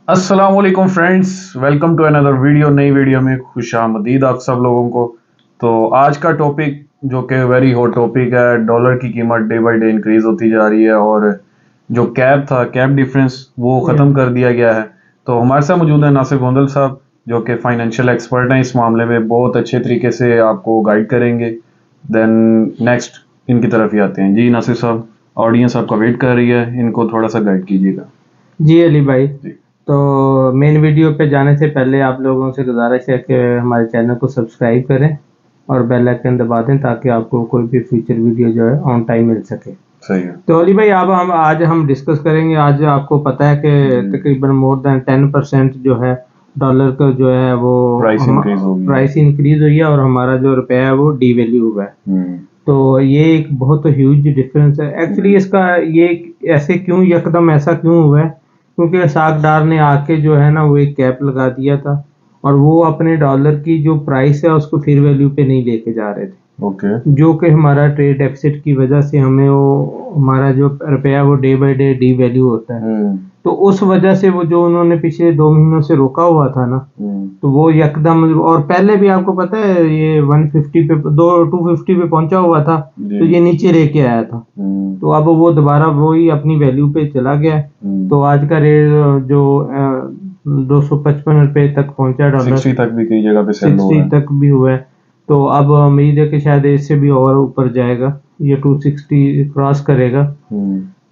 अस्सलाम वालेकुम friends, welcome to another video. नई वीडियो में खुशामदीद आप सब लोगों को। तो आज का टॉपिक जो कि वेरी हॉट टॉपिक है, डॉलर की कीमत डे बाय डे इंक्रीज होती जा रही है और जो कैप था, कैप डिफरेंस वो ख़त्म कर दिया गया है। तो हमारे साथ मौजूद है नासिर गोंदल साहब, जो कि फाइनेंशियल एक्सपर्ट हैं, इस मामले में बहुत अच्छे तरीके से आपको गाइड करेंगे। देन नेक्स्ट इनकी तरफ ही आते हैं। जी नासिर साहब, ऑडियंस आपका वेट कर रही है, इनको थोड़ा सा गाइड कीजिएगा। जी अली भाई, जी तो मेन वीडियो पे जाने से पहले आप लोगों से गुजारिश है कि हमारे चैनल को सब्सक्राइब करें और बेल आइकन दबा दें ताकि आपको कोई भी फ्यूचर वीडियो जो है ऑन टाइम मिल सके। सही है। तो अली भाई, अब हम डिस्कस करेंगे। आज आपको पता है कि तकरीबन मोर देन 10% जो है डॉलर का जो है वो प्राइस इंक्रीज हुई है और हमारा जो रुपया है वो डीवैल्यू हुआ है। तो ये एक बहुत ह्यूज डिफरेंस है एक्चुअली। इसका ये ऐसे क्यों यकदम ऐसा क्यों हुआ है? क्योंकि सागदार ने आके जो है ना वो एक कैप लगा दिया था और वो अपने डॉलर की जो प्राइस है उसको फेयर वैल्यू पे नहीं लेके जा रहे थे। ओके। जो कि हमारा ट्रेड डेफिसिट की वजह से हमें वो हमारा जो रुपया वो day by day D value होता है। तो उस वजह से वो जो उन्होंने पिछले 2 महीनों से रोका हुआ था ना, तो वो यकदम, और पहले भी आपको पता है ये 150 पे 250 पे पहुंचा हुआ था, तो ये नीचे लेके आया था। तो अब वो दोबारा वही अपनी वैल्यू पे चला गया। तो आज का रेट जो 255 रुपए तक पहुंचा डॉलर, 60 तक भी कई जगह पे सेल हो रहा 60 है। तक भी हुआ है। तो अब उम्मीद है कि शायद इससे भी और ऊपर जाएगा, ये 260 क्रॉस करेगा।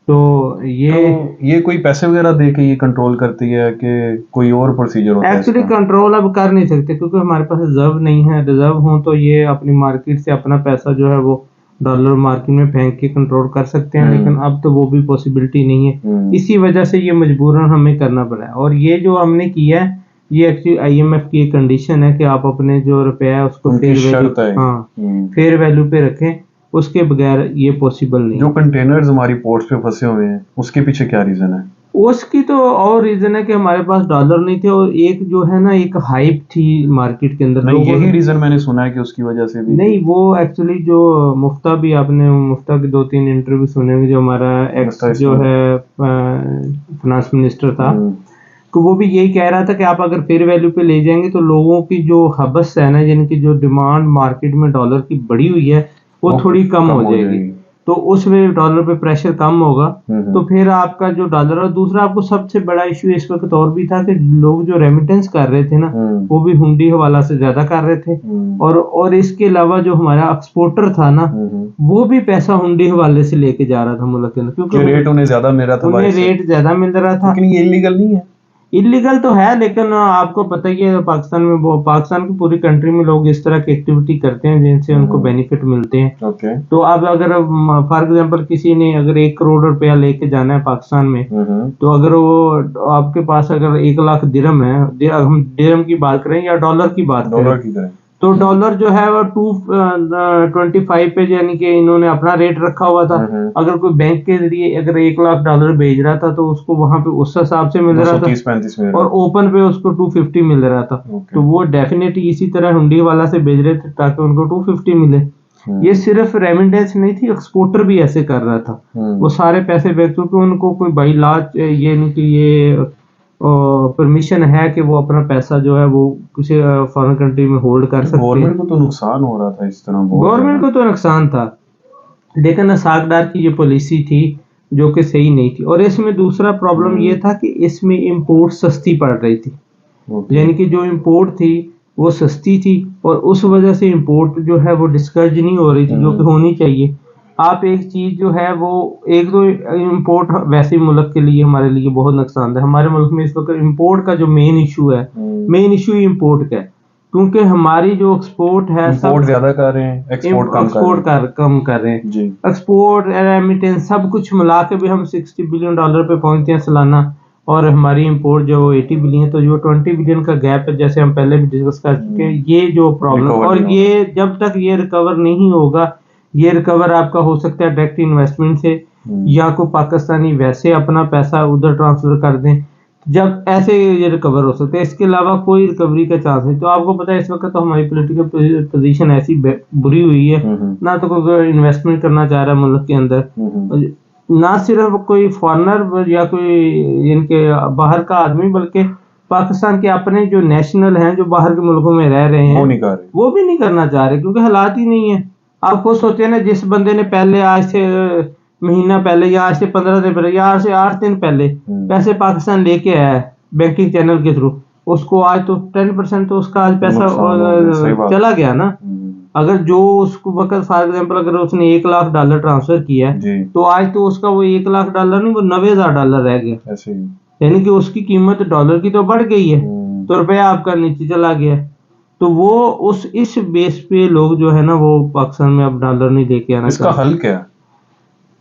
तो ये कोई पैसे वगैरह दे के ये कंट्रोल करती है कि कोई और प्रोसीजर होता है एक्चुअली इसका? कंट्रोल अब कर नहीं सकते क्योंकि हमारे पास रिजर्व नहीं है। रिजर्व हो तो ये अपनी मार्केट से अपना पैसा जो है वो डॉलर मार्केट में फेंक के कंट्रोल कर सकते हैं, लेकिन अब तो वो भी पॉसिबिलिटी नहीं है। इसी वजह से ये मजबूरन हमें करना पड़ा है। और ये जो हमने किया है ये एक्चुअली आईएमएफ की एक कंडीशन है कि आप अपने जो रुपया है उसको उनकी फेयर वैल्यू, शर्त है। हाँ, फेयर वैल्यू पे रखें। उसके बगैर ये पॉसिबल नहीं जो है। कंटेनर्स हमारी पोर्ट्स पे फंसे हुए हैं उसके पीछे क्या रीजन है? उसकी तो और रीजन है कि हमारे पास डॉलर नहीं थे और एक जो है ना एक हाइप थी मार्केट के अंदर। नहीं, यही रीजन मैंने सुना है कि उसकी वजह से भी। नहीं, वो एक्चुअली जो मुफ्ता भी, आपने मुफ्ता के 2-3 इंटरव्यू सुने होंगे, जो हमारा एक्स जो है फाइनेंस मिनिस्टर था, तो वो भी यही कह रहा था कि आप अगर फेयर वैल्यू पे ले जाएंगे तो लोगों की जो हबस है ना, जिनकी जो डिमांड मार्केट में डॉलर की बढ़ी हुई है वो थोड़ी कम हो जाएगी। तो उस वे डॉलर पे प्रेशर कम होगा, तो फिर आपका जो डॉलर, और दूसरा आपको सबसे बड़ा इशू इस वक्त और भी था कि लोग जो रेमिटेंस कर रहे थे ना वो भी हुंडी हवाला से ज्यादा कर रहे थे। और इसके अलावा जो हमारा एक्सपोर्टर था ना वो भी पैसा हुंडी हवाले से लेके जा रहा था मुल्क के अंदर, क्योंकि रेट उन्हें ज्यादा मिल रहा था, उन्हें रेट ज्यादा मिल रहा था। लेकिन ये इलीगल नहीं है। इलीगल तो है, लेकिन आपको पता ही है पाकिस्तान में, वो पाकिस्तान की पूरी कंट्री में लोग इस तरह की एक्टिविटी करते हैं जिनसे उनको बेनिफिट मिलते हैं। ओके। तो अब अगर फॉर एग्जांपल किसी ने अगर 1 करोड़ रुपया लेके जाना है पाकिस्तान में, तो अगर वो आपके पास अगर 1 लाख दिरहम है, हम दिरहम की बात करें या डॉलर की बात करें, तो डॉलर जो है वो 225 पे, यानी कि इन्होंने अपना रेट रखा हुआ था। अगर कोई बैंक के जरिए अगर 1 लाख डॉलर भेज रहा था तो उसको वहां पे उस हिसाब से मिल रहा था, और ओपन पे उसको 250 मिल रहा था। तो वो डेफिनेटली इसी तरह हुंडी वाला से भेज रहे थे ताकि उनको 250 मिले। ये सिर्फ रेमिटेंस नहीं थी, एक्सपोर्टर भी ऐसे कर रहा था। वो सारे पैसे भेज, क्योंकि उनको कोई भाई लाच ये नहीं कि ये परमिशन है कि वो अपना पैसा जो है वो किसी फॉरेन कंट्री में होल्ड कर सकते हैं। गवर्नमेंट को तो नुकसान हो रहा था इस तरह, गवर्नमेंट को तो नुकसान था, लेकिन सागदार की ये पॉलिसी थी जो कि सही नहीं थी। और इसमें दूसरा प्रॉब्लम ये था कि इसमें इंपोर्ट सस्ती पड़ रही थी, यानी कि जो इंपोर्ट थी वो सस्ती थी और उस वजह से इंपोर्ट जो है वो डिस्करेज नहीं हो रही थी, जो कि होनी चाहिए। आप एक चीज जो है वो, एक तो इंपोर्ट वैसे मुल्क के लिए, हमारे लिए बहुत नुकसान है। हमारे मुल्क में इस वक्त इंपोर्ट का जो मेन इशू है, मेन इशू इंपोर्ट का है, क्योंकि हमारी जो एक्सपोर्ट है इंपोर्ट ज्यादा कर रहे हैं, एक्सपोर्ट कम कर रहे हैं जी। एक्सपोर्ट रेमिटेंस सब कुछ मिला के भी हम 60 बिलियन डॉलर पे पहुंचते हैं सालाना, और हमारी इंपोर्ट जो 80 बिलियन, तो जो 20 बिलियन का गैप है, जैसे हम पहले भी डिस्कस कर चुके हैं, ये जो प्रॉब्लम, और ये जब तक ये रिकवर नहीं होगा, ये रिकवर आपका हो सकता है डायरेक्ट इन्वेस्टमेंट से, या को पाकिस्तानी वैसे अपना पैसा उधर ट्रांसफर कर दें, जब ऐसे ये रिकवर हो सकते हैं। इसके अलावा कोई रिकवरी का चांस नहीं। तो आपको पता है इस वक्त तो हमारी पॉलिटिकल पोजीशन ऐसी बुरी हुई है, ना तो कोई इन्वेस्टमेंट करना चाह रहा है मुल्क के अंदर, ना सिर्फ कोई फॉरेनर या कोई इनके बाहर का आदमी, बल्कि पाकिस्तान के अपने जो नेशनल हैं जो बाहर के मुल्कों में रह रहे हैं वो नहीं कर रहे, वो भी नहीं करना चाह रहे, क्योंकि हालात ही नहीं है। आप खुद सोचे ना, जिस बंदे ने पहले आज से महीना पहले या आज से 15 दिन पहले या आज से 8 दिन पहले पैसे पाकिस्तान लेके आया है बैंकिंग चैनल के थ्रू, उसको आज तो 10% तो उसका आज पैसा चला गया ना। अगर जो उसको वक्त फॉर एग्जाम्पल अगर उसने $1 लाख ट्रांसफर किया है तो आज तो उसका वो $1 लाख नहीं, वो $90,000 रह गया। ऐसे ही यानी कि उसकी कीमत डॉलर की तो बढ़ गई है, तो रुपया आपका नीचे चला गया। तो वो उस इस बेस पे लोग जो है ना वो पाकिस्तान में अब डॉलर नहीं लेके आना। इसका हल क्या है?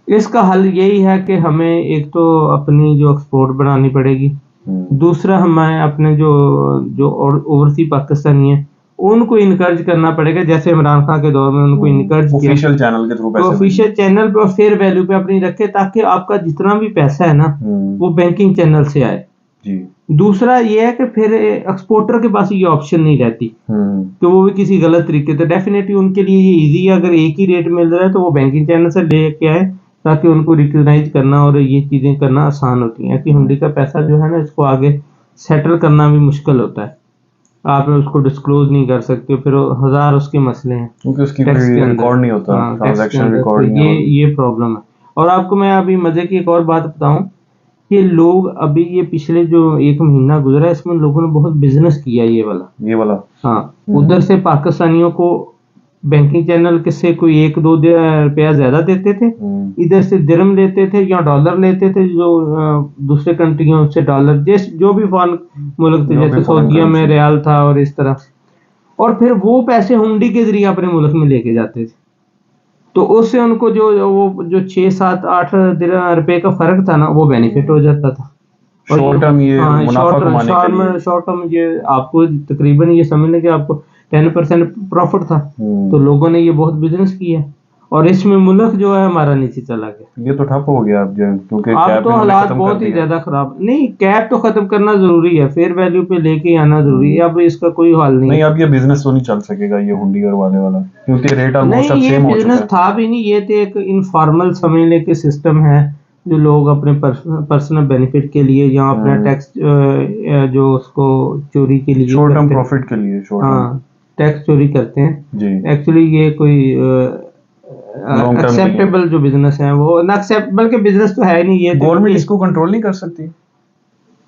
इसका हल यही है कि हमें एक तो अपनी जो एक्सपोर्ट बढ़ानी पड़ेगी, दूसरा हमें अपने जो जो ओवरसीज पाकिस्तानी है उनको इनकरेज करना पड़ेगा, जैसे इमरान खान के दौर में उनको इनकरेज किया ऑफिशियल चैनल के थ्रू, ऑफिशियल चैनल पे और फेयर वैल्यू पे अपनी रखे, ताकि आपका जितना भी पैसा है ना वो बैंकिंग चैनल से आए। दूसरा ये है कि फिर एक्सपोर्टर के पास ये ऑप्शन नहीं रहती कि वो भी किसी गलत तरीके से, डेफिनेटली उनके लिए ये इजी है, अगर एक ही रेट मिल रहा है तो वो बैंकिंग चैनल से लेके आए, ताकि उनको रिकग्नाइज करना और ये चीजें करना आसान होती हैं। कि हुंडी का पैसा जो है ना इसको आगे सेटल करना भी मुश्किल होता है, आप उसको डिस्क्लोज नहीं कर सकते, फिर हजार उसके मसले हैं क्योंकि उसकी रिकॉर्ड नहीं होता, ट्रांजैक्शन रिकॉर्ड नहीं होता, ये प्रॉब्लम है। और आपको मैं अभी मजे की एक और बात बताऊं कि लोग अभी ये पिछले जो 1 महीना गुजरा इसमें लोगों ने बहुत बिजनेस किया, ये वाला हाँ, उधर से पाकिस्तानियों को बैंकिंग चैनल से कोई 1-2 रुपया ज्यादा देते थे, इधर से दिरहम लेते थे या डॉलर लेते थे, जो दूसरे कंट्रियों से डॉलर जो भी फॉरेन मुल्क थे, जैसे सऊदीया में रियाल था और इस तरह, और फिर वो पैसे हुंडी के जरिए अपने मुल्क में लेके जाते थे। तो उससे उनको जो 6-7-8 रुपए का फर्क था ना वो बेनिफिट हो जाता था। शॉर्ट टर्म ये मुनाफा कमाने के लिए, शॉर्ट टर्म ये आपको तकरीबन ये समझ लें कि आपको 10% प्रॉफिट था, तो लोगों ने ये बहुत बिजनेस किया और इसमें मुल्क जो है हमारा नीचे चला गया। ये तो ठप हो गया अब, क्योंकि अब तो हालात बहुत ही ज्यादा खराब। नहीं, कैप तो खत्म करना जरूरी है, फेयर वैल्यू पे लेके आना जरूरी है, अब इसका कोई हल नहीं। अब ये बिजनेस तो नहीं चल सकेगा ये हुंडी और वाला, क्योंकि रेट ऑलमोस्ट नहीं, ये बिजनेस था भी नहीं, ये तो एक इनफॉर्मल समझ ले के सिस्टम है जो लोग अपने पर्सनल बेनिफिट के लिए या अपना टैक्स जो उसको चोरी के लिए, शॉर्ट टर्म प्रॉफिट के लिए, हाँ, टैक्स चोरी करते हैं। एक्चुअली ये कोई एक्सेप्टेबल जो बिजनेस है वो ना एक्सेप्टेबल के बिजनेस तो है नहीं। ये गवर्नमेंट इसको कंट्रोल नहीं कर सकती।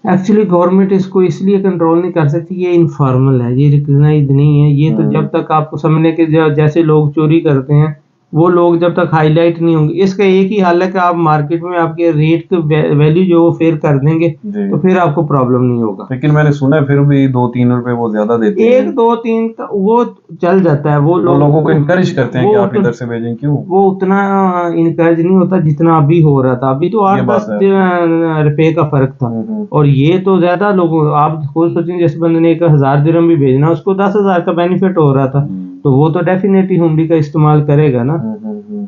एक्चुअली गवर्नमेंट इसको इसलिए कंट्रोल नहीं कर सकती, ये इनफॉर्मल है, ये रिकग्नाइज नहीं है। ये तो जब तक आपको समझने के जैसे लोग चोरी करते हैं वो लोग जब तक हाईलाइट नहीं होंगे, इसका एक ही हल है कि आप मार्केट में आपके रेट की वैल्यू जो फेयर कर देंगे तो फिर आपको प्रॉब्लम नहीं होगा। लेकिन मैंने सुना है फिर भी 2-3 रुपए वो ज्यादा देते हैं। 1-2-3 वो चल जाता है, वो लोगों को इनकरेज करते हैं कि आप इधर से भेजें। क्यों वो उतना इनकरेज नहीं होता जितना अभी हो रहा था। अभी तो 8-10 रुपए का फर्क था और ये तो ज्यादा लोगों, आप खुद सोचें जिस बंदे ने 1000 दिरहम भी भेजना उसको 10,000 का बेनिफिट हो रहा था, तो वो तो डेफिनेटली हुंडी का इस्तेमाल करेगा ना।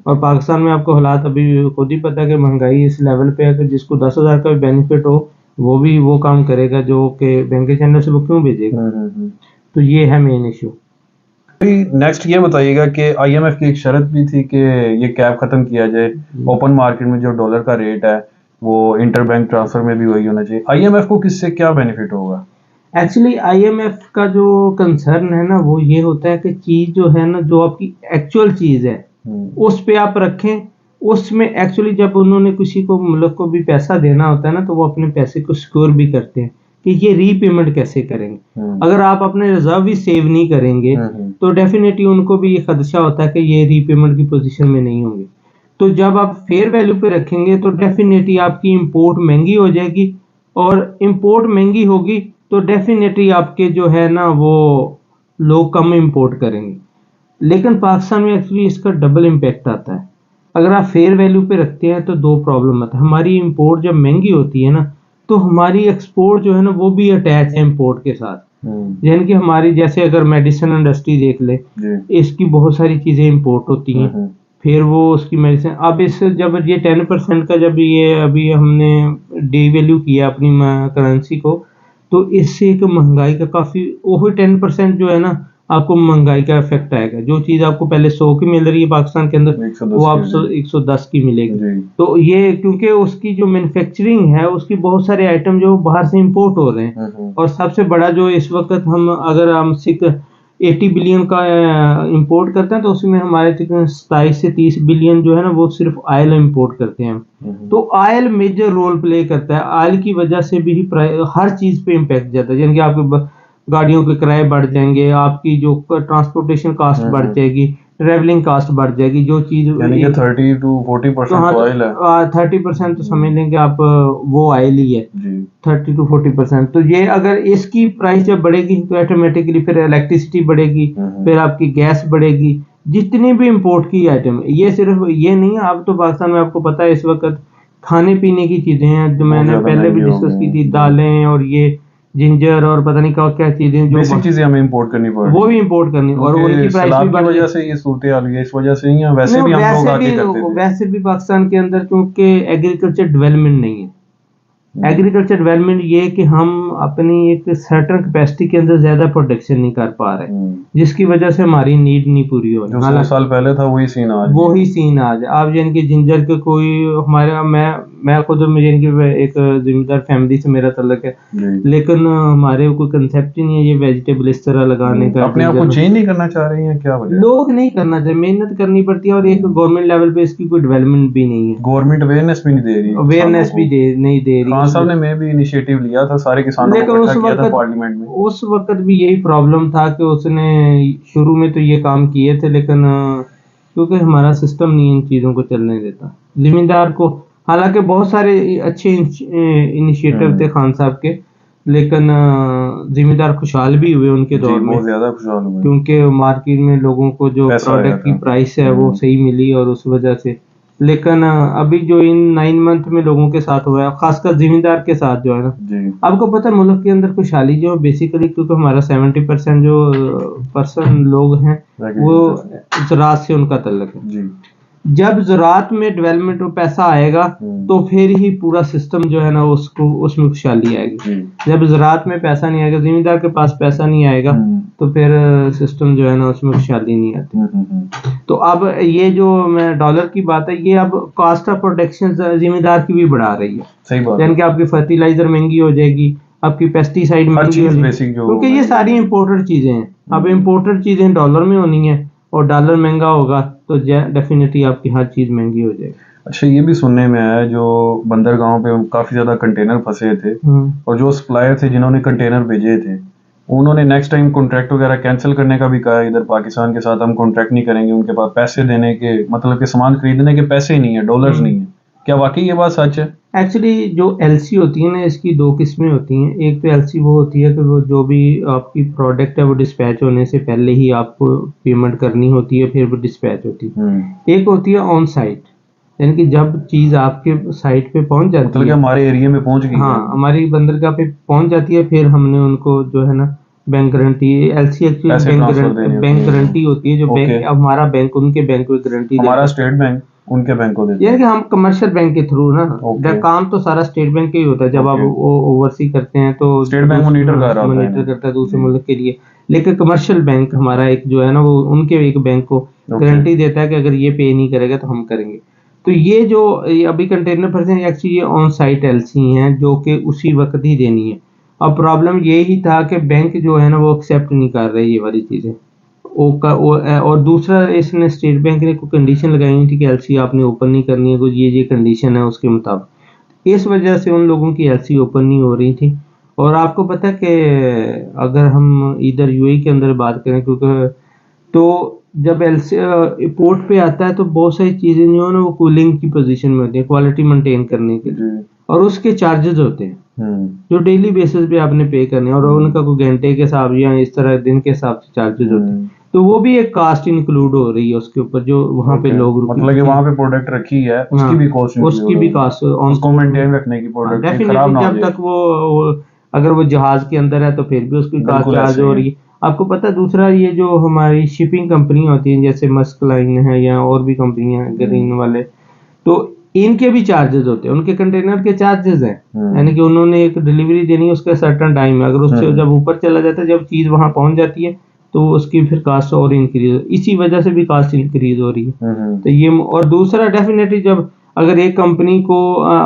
और पाकिस्तान में आपको हालात अभी खुद ही पता है कि महंगाई इस लेवल पे है कि जिसको 10,000 का बेनिफिट हो वो भी वो काम करेगा जो कि बैंक के चैनल से वो क्यों भेजेगा। तो ये है मेन इशू। नेक्स्ट ये बताइएगा कि IMF की एक शर्त भी थी कि ये कैप खत्म किया जाए, ओपन मार्केट में जो डॉलर का रेट है वो इंटरबैंक ट्रांसफर में भी वही होना चाहिए। IMF को किससे क्या बेनिफिट होगा? एक्चुअली IMF का जो कंसर्न है ना वो ये होता है कि चीज जो है ना, जो आपकी एक्चुअल चीज है उस पे आप रखें। उसमें एक्चुअली जब उन्होंने किसी को मुल्क को भी पैसा देना होता है ना तो वो अपने पैसे को सिक्योर भी करते हैं कि ये रीपेमेंट कैसे करेंगे। अगर आप अपने रिजर्व ही सेव नहीं करेंगे तो डेफिनेटली उनको भी ये खदशा होता है कि ये रीपेमेंट की पोजीशन में नहीं होंगे। तो जब आप फेयर वैल्यू पे रखेंगे तो डेफिनेटली आपकी इंपोर्ट महंगी हो जाएगी और इंपोर्ट महंगी होगी तो डेफिनेटली आपके जो है ना वो लोग कम इंपोर्ट करेंगे। लेकिन पाकिस्तान में एक्चुअली इसका डबल इम्पैक्ट आता है। अगर आप फेयर वैल्यू पे रखते हैं तो 2 प्रॉब्लम आता है। हमारी इंपोर्ट जब महंगी होती है ना तो हमारी एक्सपोर्ट जो है ना वो भी अटैच है इंपोर्ट के साथ। यानी कि हमारी जैसे अगर मेडिसिन इंडस्ट्री देख ले, इसकी बहुत सारी चीजें इंपोर्ट होती हैं, फिर वो उसकी मेडिसिन, अब इस जब ये 10% का जब ये अभी हमने डिवैल्यू किया अपनी करेंसी को, तो इससे एक महंगाई का काफी, वो 10% जो है ना आपको महंगाई का इफेक्ट आएगा। जो चीज आपको पहले 100 की मिल रही है पाकिस्तान के अंदर, 110 वो की आपको 110 की मिलेगी। जी। तो ये क्योंकि उसकी जो मैन्युफैक्चरिंग है, उसकी बहुत सारे आइटम जो बाहर से इंपोर्ट हो रहे हैं। और सबसे बड़ा जो इस वक्त हम, अगर हम 80 बिलियन का इंपोर्ट करते हैं, तो उसमें हमारे 27 से 30 बिलियन जो है ना, वो सिर्फ ऑयल इंपोर्ट करते हैं। तो ऑयल मेजर रोल प्ले करता है। ऑयल की वजह से भी हर चीज पे इम्पैक्ट जाता है। यानी कि आपके गाड़ियों के किराए बढ़ जाएंगे, आपकी जो ट्रांसपोर्टेशन कास्ट बढ़ जाएगी, ट्रेवलिंग कास्ट बढ़ जाएगी। जो चीज यानी कि 30 to 40% तो ऑयल है। 30% तो समझ लें कि आप वो ऑयल ही है जी। 30 to 40%। तो ये अगर इसकी प्राइस जब बढ़ेगी तो ऑटोमेटिकली फिर इलेक्ट्रिसिटी बढ़ेगी, फिर आपकी गैस बढ़ेगी, जितनी भी इंपोर्ट की आइटम। ये सिर्फ ये नहीं है, अब तो पाकिस्तान में आपको पता है इस वक्त खाने पीने की चीजें हैं, जो मैंने पहले भी डिस्कस की थी, दालें और ये जिंजर और पता नहीं क्या क्या चीजें जो बेसिक चीजें हमें इंपोर्ट करनी पड़ रही वो भी इंपोर्ट करनी, और उनकी प्राइस भी की वजह से ये सूरत हाल है, इस वजह से ही है। वैसे भी हम लोग आगे करते थे। वैसे भी पाकिस्तान के अंदर क्योंकि एग्रीकल्चर डेवलपमेंट नहीं है। एग्रीकल्चर डेवलपमेंट ये है कि हम अपनी एक सर्टेन कैपेसिटी के अंदर ज्यादा प्रोडक्शन नहीं कर पा रहे, जिसकी वजह से हमारी नीड नहीं पूरी हो रही। 100 साल पहले था वही सीन आज वही सीन आज। आप यानी कि जिंजर के कोई हमारे, मैं खुद मुझे इनकी एक जिम्मेदार फैमिली से मेरा तल्लक है, लेकिन हमारे कोई कंसेप्ट ही नहीं है ये वेजिटेबल इस तरह लगाने का। अपने आप को चेंज नहीं करना चाह रहे हैं, क्या वजह? लोग नहीं करना चाहिए, मेहनत करनी पड़ती है, और एक गवर्नमेंट लेवल पे इसकी कोई डेवलपमेंट भी नहीं है। गवर्नमेंट अवेयरनेस भी नहीं दे रही, अवेयरनेस भी नहीं दे रही। खान साहब ने मैं भी इनिशिएटिव लिया था, सारे किसानों को इकट्ठा किया था पार्लियामेंट में। उस वक्त भी यही प्रॉब्लम था कि उसने शुरू में तो ये काम किए थे, लेकिन क्योंकि हमारा सिस्टम नहीं इन चीज़ों को चलने देता जिम्मेदार को। हालांकि बहुत सारे अच्छे इनिशिएटिव थे खान साहब के, लेकिन जिम्मेदार खुशहाल भी हुए उनके दौर में, बहुत ज्यादा खुशहाल हुए, क्योंकि मार्केट में लोगों को जो प्रोडक्ट की प्राइस है वो सही मिली, और उस वजह से। लेकिन अभी जो इन 9 मंथ में लोगों के साथ हुआ है, खासकर जिम्मेदार के साथ जो है ना, आपको पता है मुल्क के अंदर खुशहाली जो बेसिकली, क्योंकि हमारा 70% जो पर्सन लोग हैं वो ज़राअत से उनका तल्लक है। जब ज़राअत में डेवलपमेंट और पैसा आएगा तो फिर ही पूरा सिस्टम जो है ना उसको उसमें खुशहाली आएगी। जब ज़राअत में पैसा नहीं आएगा, जिम्मेदार के पास पैसा नहीं आएगा, तो फिर सिस्टम जो है ना उसमें खुशहाली नहीं आती। तो अब ये जो मैं डॉलर की बात है, ये अब कॉस्ट ऑफ प्रोडक्शन जिम्मेदार की भी बढ़ा रही है। सही बात, यानी कि आपकी फर्टिलाइजर महंगी हो जाएगी, आपकी पेस्टिसाइड महंगी हो जाएगी, क्योंकि ये सारी इम्पोर्टेड चीजें हैं। अब इम्पोर्टेड चीजें डॉलर में होनी है, और डॉलर महंगा होगा तो डेफिनेटली आपकी हर चीज महंगी हो जाएगी। अच्छा, ये भी सुनने में आया जो बंदरगाहों पे काफी ज्यादा कंटेनर फंसे थे, और जो सप्लायर थे जिन्होंने कंटेनर भेजे थे, उन्होंने नेक्स्ट टाइम कॉन्ट्रैक्ट वगैरह कैंसिल करने का भी कहा। इधर पाकिस्तान के साथ हम कॉन्ट्रैक्ट नहीं करेंगे, उनके पास पैसे देने के, मतलब कि सामान खरीदने के पैसे ही नहीं है, डॉलर्स नहीं है। क्या वाकई ये बात सच है? एक्चुअली जो एलसी होती है ना, इसकी 2 किस्में होती हैं। एक तो एलसी वो होती है कि वो जो भी आपकी प्रोडक्ट है वो डिस्पैच होने से पहले ही आपको पेमेंट करनी होती है, फिर वो डिस्पैच होती है। एक होती है ऑन साइट, यानी कि जब चीज आपके साइट पे पहुंच जाती मतलब है, हमारे एरिया में पहुंच गई, हाँ हमारी बंदरगाह पे पहुंच जाती है, फिर हमने उनको जो है ना bank guarantee, LC actually bank guarantee होती है। जो बैंक हमारा बैंक उनके बैंक को गारंटी, हमारा स्टेट बैंक उनके बैंक को देते हैं, यानी कि हम कमर्शियल बैंक के थ्रू ना, काम तो सारा स्टेट बैंक का ही होता है। जब आप ओवरसी करते हैं तो स्टेट बैंक मॉनिटर करता है दूसरे मुल्क के लिए, लेकिन कमर्शियल बैंक हमारा एक जो है ना, वो उनके एक बैंक को गारंटी देता है कि अगर ये पे नहीं करेगा तो हम करेंगे। तो ये जो अभी कंटेनर फंसे हैं, एक्चुअली ये ऑन साइट एलसी हैं, जो कि उसी वक्त ही देनी है। अब प्रॉब्लम ये ही था कि बैंक जो है ना वो एक्सेप्ट नहीं कर रहे ये वाली चीजें। और दूसरा, इसने स्टेट बैंक ने कोई कंडीशन लगाई हुई थी कि एलसी आपने ओपन नहीं करनी है, कुछ ये कंडीशन है उसके मुताबिक। इस वजह से उन लोगों की एलसी ओपन नहीं हो रही थी। और आपको पता है कि अगर हम इधर यूएई के अंदर बात करें, क्योंकि तो जब एलसी पोर्ट पे आता है तो बहुत सारी चीजें जो है ना वो कूलिंग की पोजीशन में होती है, क्वालिटी मेंटेन करने के लिए, और उसके चार्जेस होते हैं जो डेली बेसिस पे आपने पे करने, और उनका कोई घंटे के हिसाब या इस तरह दिन के हिसाब से चार्जेस होते हैं। तो वो भी एक कास्ट इंक्लूड हो रही है उसके ऊपर, जो वहाँ पे लोग मतलब कि वहाँ पे प्रोडक्ट रखी है उसकी भी कॉस्ट, उसको मेंटेन रखने की, प्रोडक्ट खराब ना हो जाए। जब तक वो अगर वो जहाज के अंदर है तो फिर भी उसकी कास्ट चार्ज हो रही है। आपको पता है दूसरा, ये जो हमारी शिपिंग कंपनी होती है जैसे मस्क लाइन है या और भी कंपनियां हैं ग्रीन वाले, तो इनके भी चार्जेस होते हैं, उनके कंटेनर के चार्जेस हैं। यानी कि उन्होंने एक डिलीवरी देनी है, उसका सर्टेन टाइम है, अगर उससे जब ऊपर चला जाता है, जब चीज वहां पहुंच जाती है तो उसकी फिर कास्ट और इंक्रीज, इसी वजह से भी कास्ट इंक्रीज हो रही है। तो ये, और दूसरा डेफिनेटली जब अगर एक कंपनी को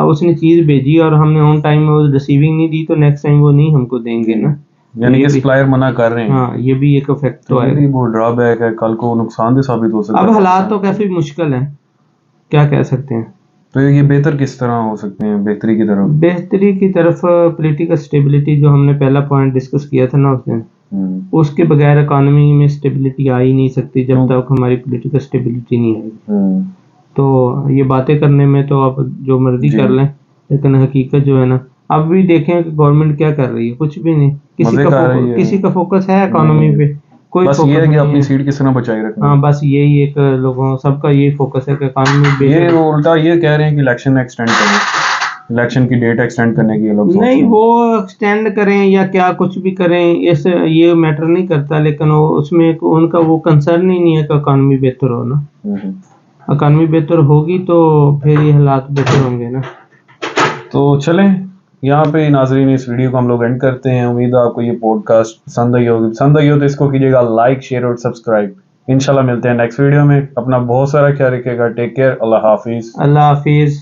उसने चीज भेजी और हमने ऑन टाइम वो रिसीविंग नहीं दी, तो नेक्स्ट टाइम वो नहीं हमको देंगे ना, यानी कि सप्लायर मना कर रहे हैं। हाँ, ये भी एक इफेक्ट तो ये भी वो ड्रॉबैक है, कल को नुकसानदेह साबित हो सकता है। अब हालात तो काफी मुश्किल है, क्या कह सकते हैं। तो ये बेहतर किस तरह हो सकते हैं, बेहतरी की तरफ? बेहतरी की तरफ पॉलिटिकल स्टेबिलिटी, जो हमने पहला पॉइंट डिस्कस किया था ना उस दिन, उसके बगैर इकोनॉमी में स्टेबिलिटी आ ही नहीं सकती जब तक हमारी पॉलिटिकल स्टेबिलिटी नहीं आएगी। तो ये बातें करने में तो आप जो मर्जी कर लें, लेकिन हकीकत जो है ना, अब भी देखें कि गवर्नमेंट क्या कर रही है, कुछ भी नहीं। किसी का फोकस है इकोनॉमी पे? कोई बस ये है कि अपनी सीट किस तरह बचाए रखना। हाँ, बस यही एक लोगों सबका यही फोकस है कि इकोनॉमी। ये वो उल्टा ये कह रहे हैं कि इलेक्शन एक्सटेंड करें, इलेक्शन की डेट एक्सटेंड करने की लोग सोच रहे हैं। नहीं, वो एक्सटेंड करें या क्या कुछ भी करें, इस ये मैटर नहीं करता, लेकिन वो उसमें उनका वो कंसर्न ही नहीं है कि इकोनॉमी बेहतर हो ना। इकोनॉमी बेहतर होगी तो फिर ये हालात बेहतर होंगे ना। तो चलें, यहाँ पे नाजरीन इस वीडियो को हम लोग एंड करते हैं। उम्मीद है आपको ये पॉडकास्ट पसंद आई होगी। पसंद आई हो तो इसको कीजिएगा लाइक, शेयर और सब्सक्राइब। इंशाल्लाह मिलते हैं नेक्स्ट वीडियो में। अपना बहुत सारा ख्याल रखिएगा। Take care. अल्लाह हाफिज। अल्लाह हाफिज।